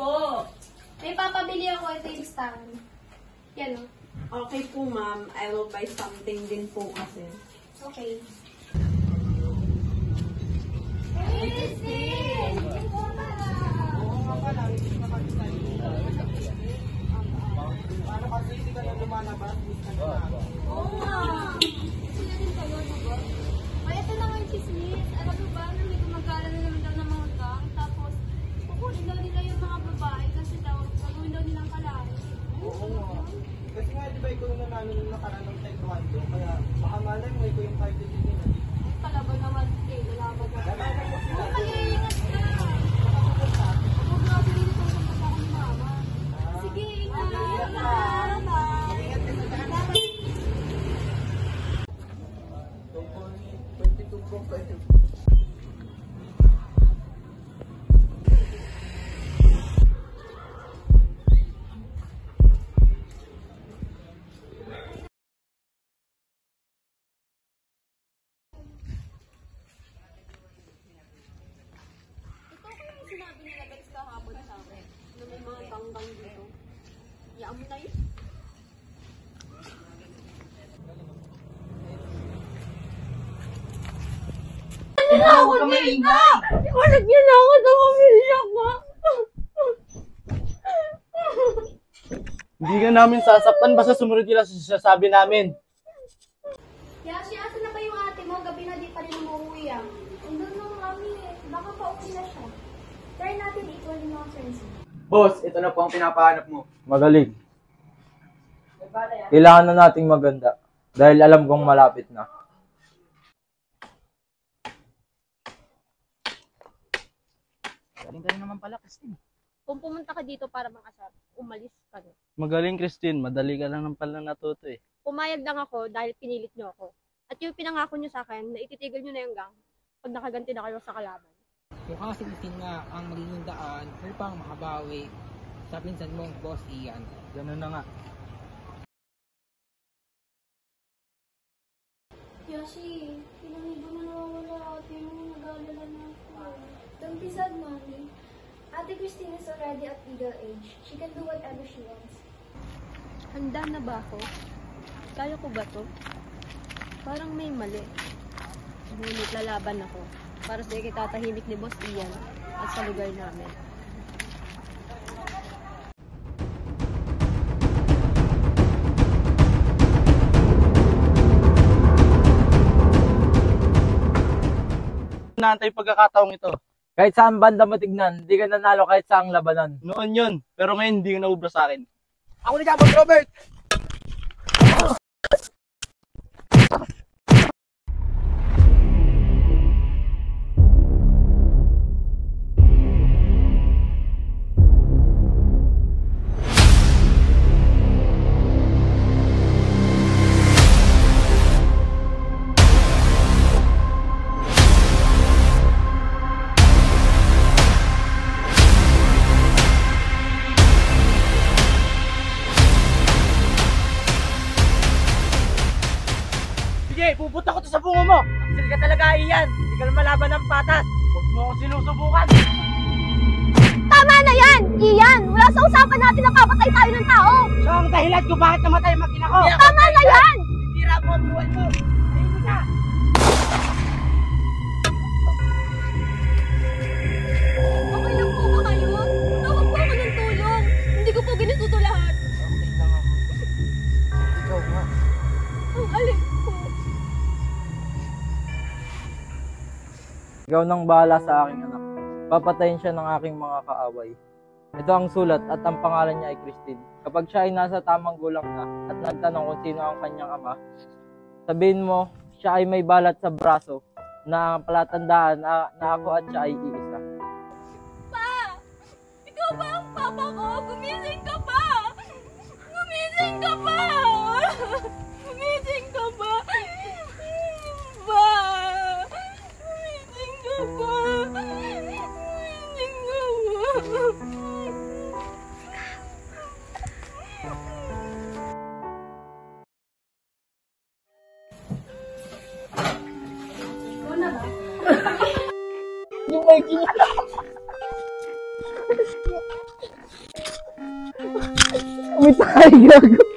po. May papabili ako. Ito yung listahan. Yan o. Okay po, ma'am. I will buy something din po kasi. Okay. Hey, Christine! Oo nga pala, hindi ka paano kasi hindi ka na lumalabas? Oo nga. Sila din kayo, diba? Ay, ito na nga yung chismis. Alam mo ba, nang may gumagala na naman daw ng mga gang, tapos kukunin daw nila yung mga babae kasi daw, gagawin daw nilang kalari. Oo nga. Kasi nga, di ba ikaw na namin nung nakaraan ng taekwondo, kaya baka malay mo ikaw yung fighter din nila. Kalaban naman, lalaban na. Lalaban mo sila. Mag-iingat ka! Huwag na ako dito kung saan ako ni Mama. Sige, ingat! Mag-ingat ka sa daan. 22.5. Sinabi nila guys kahapon sa akin na may mga gang-gang dito. Yaan mo na yun. Ako ka maingay! Walag niya na ako sa pamilya ko. Hindi ka namin sasaktan basta sumunod nila sa sasabi namin. Yashi, asa na ba yung ate mo? Gabi na di pa rin umuwi ah. Andun na kami eh. Baka pa-uwi na siya. Try natin equal yung mga friends mo. Boss, ito na po ang pinapahanap mo. Magaling. Kailangan na nating maganda. Dahil alam kong malapit na. Galing ka rin naman pala, Christine. Kung pumunta ka dito para mangasar, umalis ka na. Magaling, Christine. Madali ka lang ng pala natuto eh. Pumayag lang ako dahil pinilit niyo ako. At yung pinangako niyo sa akin na ititigil niyo na yung gang pag nakaganti na kayo sa kalaban. Mukha si Christine nga ang magiging daan upang makabawi sa pinsan mong boss Ian. Ganun na nga. Yashi, ilang libo na nawawala ate mo. Nag-aalala na ako. Don't be sad, mommy. Ate Christine is already at legal age. She can do whatever she wants. Handa na ba ako? Kaya ko ba to? Parang may mali. Ngunit lalaban ako para sa ikitatahimik ni Boss Ian at sa lugar namin. Naantay pagkakataong ito. Kahit saan banda matignan, hindi ka nanalo kahit saang labanan. Noon yun, pero ngayon hindi ka naubra sa akin. Ako na Boss Robert! Sige, pupunta ko to sa bungo mo. Taksil ka talaga, Ian. Hindi ka na malaban ng patas. Huwag mo akong sinusubukan. Tama na yan! Ian! Wala sa usapan natin na papatay tayo ng tao! So, ang dahilan kung bakit namatay ang mag-ina ko. Tama na yan! Tira mo ang buhay mo. Ayun mo na. Okay lang po ba kayo? Tawag po ako ng tulong. Hindi ko po ginusto lahat. Okay lang ako. Ikaw nga. Ang alin po. Ikaw nang bahala sa aking anak. Papatayin siya ng aking mga kaaway. Ito ang sulat at ang pangalan niya ay Christine. Kapag siya ay nasa tamang gulang na at nagtanong kung sino ang kanyang ama, sabihin mo, siya ay may balat sa braso na palatandaan na ako at siya ay iisa. Pa! Ikaw ba ang papa ko? Gumising ka pa! Gumising ka pa! Gumising ka pa! Pa! Gumising ka pa! Gumising ka pa! May tayo, gago.